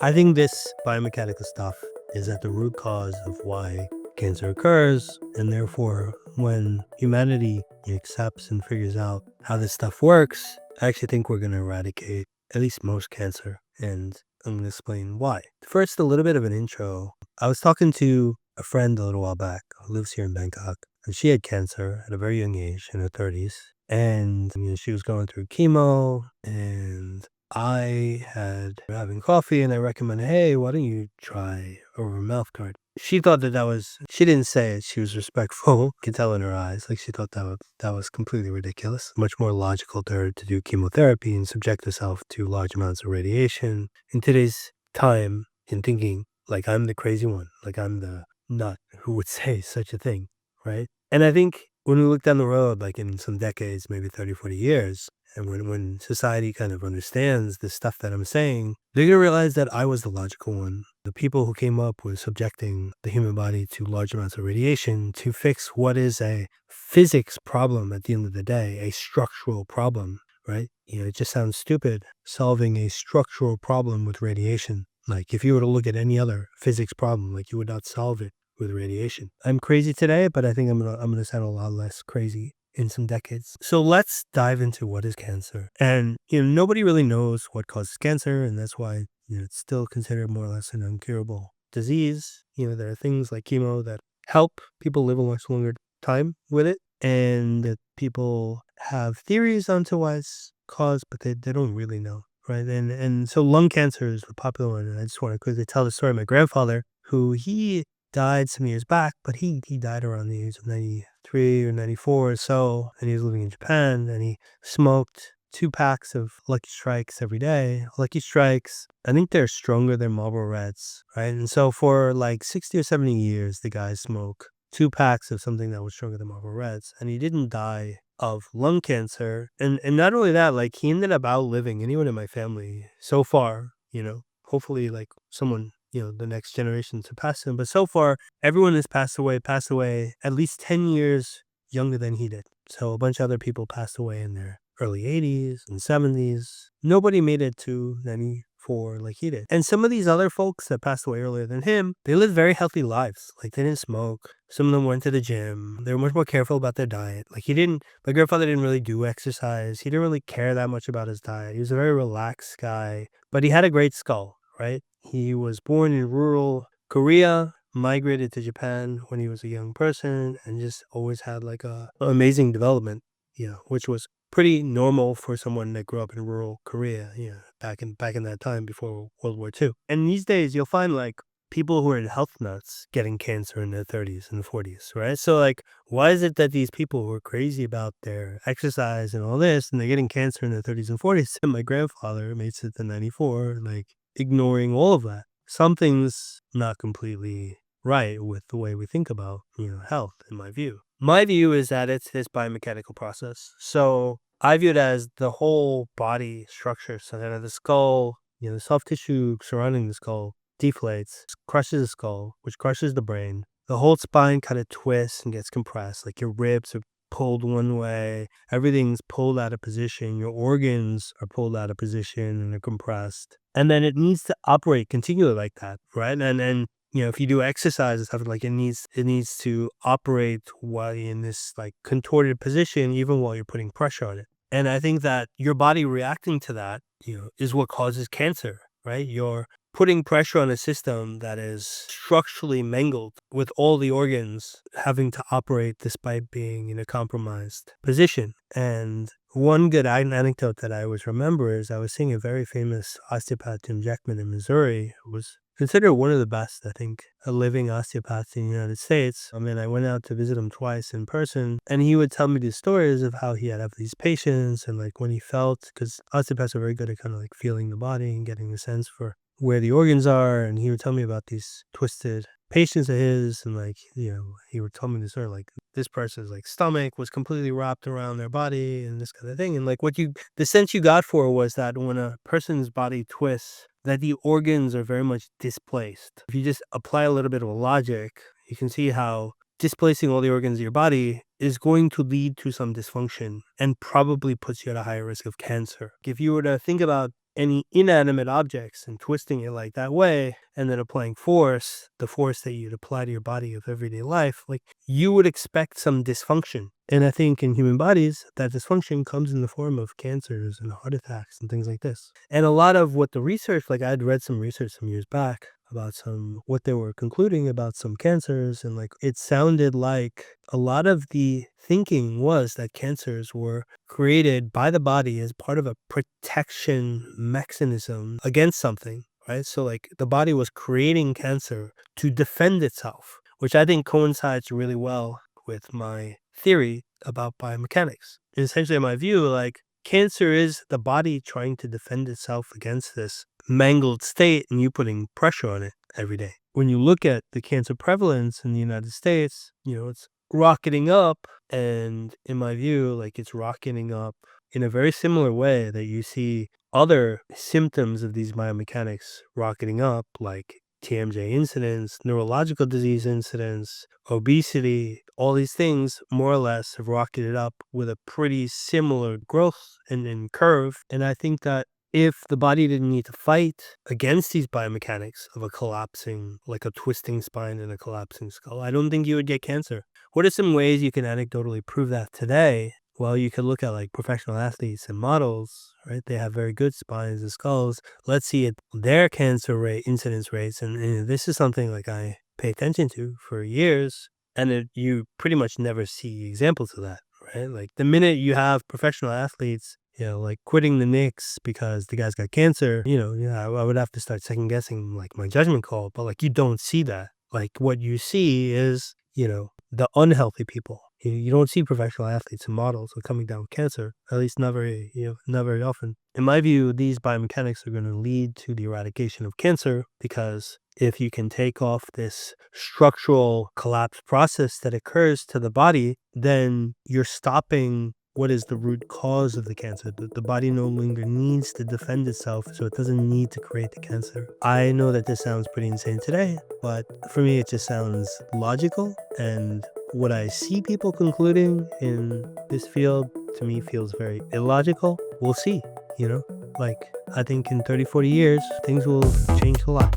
I think this biomechanical stuff is at the root cause of why cancer occurs, and therefore, when humanity accepts and figures out how this stuff works, I actually think we're going to eradicate at least most cancer, and I'm going to explain why. First, a little bit of an intro. I was talking to a friend a little while back who lives here in Bangkok, and she had cancer at a very young age, in her 30s, and she was going through chemo, and I had having coffee, and I recommended, hey, why don't you try over mouth guard? She thought that was, she didn't say it. She was respectful. You could tell in her eyes. Like she thought that was completely ridiculous. Much more logical to her to do chemotherapy and subject herself to large amounts of radiation. In today's time, in thinking like I'm the crazy one, like I'm the nut who would say such a thing, right? And I think when we look down the road, like in some decades, maybe 30, 40 years, and when society kind of understands the stuff that I'm saying, they're going to realize that I was the logical one. The people who came up with subjecting the human body to large amounts of radiation to fix what is a physics problem at the end of the day, a structural problem, right? It just sounds stupid solving a structural problem with radiation. Like if you were to look at any other physics problem, like you would not solve it with radiation. I'm crazy today, but I think I'm gonna sound a lot less crazy in some decades. So let's dive into what is cancer. And nobody really knows what causes cancer, and that's why it's still considered more or less an incurable disease. There are things like chemo that help people live a much longer time with it, and that people have theories onto why it's caused, but they don't really know. Right. And so lung cancer is the popular one. And I just want to quickly tell the story of my grandfather, who he died some years back, but he died around the age of 93 or 94 or so, and he was living in Japan, and he smoked 2 packs of Lucky Strikes every day. Lucky Strikes, I think they're stronger than Marlboro Reds, right? And so for like 60 or 70 years, the guy smoked 2 packs of something that was stronger than Marlboro Reds, and he didn't die of lung cancer. And not only that, like he ended up outliving anyone in my family so far, hopefully like someone, the next generation surpass him. But so far, everyone has passed away at least 10 years younger than he did. So a bunch of other people passed away in their early 80s and 70s. Nobody made it to 94 like he did. And some of these other folks that passed away earlier than him, they lived very healthy lives. Like they didn't smoke. Some of them went to the gym. They were much more careful about their diet. Like my grandfather didn't really do exercise. He didn't really care that much about his diet. He was a very relaxed guy, but he had a great skull, right? He was born in rural Korea, migrated to Japan when he was a young person, and just always had like a amazing development, which was pretty normal for someone that grew up in rural Korea, back in that time before World War II. And these days you'll find like people who are health nuts getting cancer in their 30s and 40s, right? So like, why is it that these people who are crazy about their exercise and all this, and they're getting cancer in their 30s and 40s, and my grandfather made it to 94, like ignoring all of that? Something's not completely right with the way we think about, health, in my view. My view is that it's this biomechanical process. So I view it as the whole body structure. So then the skull, the soft tissue surrounding the skull deflates, crushes the skull, which crushes the brain. The whole spine kind of twists and gets compressed. Like your ribs are pulled one way, everything's pulled out of position, your organs are pulled out of position and are compressed. And then it needs to operate continually like that, right? And if you do exercise and stuff, like it needs to operate while you're in this like contorted position, even while you're putting pressure on it. And I think that your body reacting to that, is what causes cancer, right? You're putting pressure on a system that is structurally mangled, with all the organs having to operate despite being in a compromised position. And one good anecdote that I always remember is I was seeing a very famous osteopath, Jim Jackman, in Missouri, who was considered one of the best, I think, living osteopaths in the United States. I mean, I went out to visit him twice in person, and he would tell me these stories of how he had these patients, and like when he felt, because osteopaths are very good at kind of like feeling the body and getting a sense for where the organs are. And he would tell me about these twisted patients of his, and like, he would tell me this story, like this person's like stomach was completely wrapped around their body and this kind of thing. And like the sense you got for was that when a person's body twists, that the organs are very much displaced. If you just apply a little bit of logic, you can see how displacing all the organs of your body is going to lead to some dysfunction and probably puts you at a higher risk of cancer. If you were to think about any inanimate objects and twisting it like that way, and then applying force, the force that you'd apply to your body of everyday life, like you would expect some dysfunction. And I think in human bodies, that dysfunction comes in the form of cancers and heart attacks and things like this. And a lot of what the research, like I'd read some research some years back about what they were concluding about some cancers, and like it sounded like a lot of the thinking was that cancers were created by the body as part of a protection mechanism against something, right? So like the body was creating cancer to defend itself, which I think coincides really well with my theory about biomechanics. And essentially, in my view, like cancer is the body trying to defend itself against this mangled state and you putting pressure on it every day. When you look at the cancer prevalence in the United States, it's rocketing up. And in my view, like it's rocketing up in a very similar way that you see other symptoms of these biomechanics rocketing up, like TMJ incidents, neurological disease incidents, obesity, all these things more or less have rocketed up with a pretty similar growth and curve. And I think that if the body didn't need to fight against these biomechanics of a collapsing, like a twisting spine and a collapsing skull, I don't think you would get cancer. What are some ways you can anecdotally prove that today? Well, you could look at like professional athletes and models, right? They have very good spines and skulls. Let's see their cancer rate, incidence rates. And this is something like I pay attention to for years. And you pretty much never see examples of that, right? Like the minute you have professional athletes, like quitting the Knicks because the guy's got cancer, I would have to start second guessing like my judgment call. But like you don't see that. Like what you see is, the unhealthy people. You don't see professional athletes and models are coming down with cancer, at least not very, not very often. In my view, these biomechanics are going to lead to the eradication of cancer because if you can take off this structural collapse process that occurs to the body, then you're stopping what is the root cause of the cancer. The body no longer needs to defend itself, so it doesn't need to create the cancer. I know that this sounds pretty insane today, but for me, it just sounds logical. And what I see people concluding in this field, to me, feels very illogical. We'll see, like, I think in 30, 40 years, things will change a lot.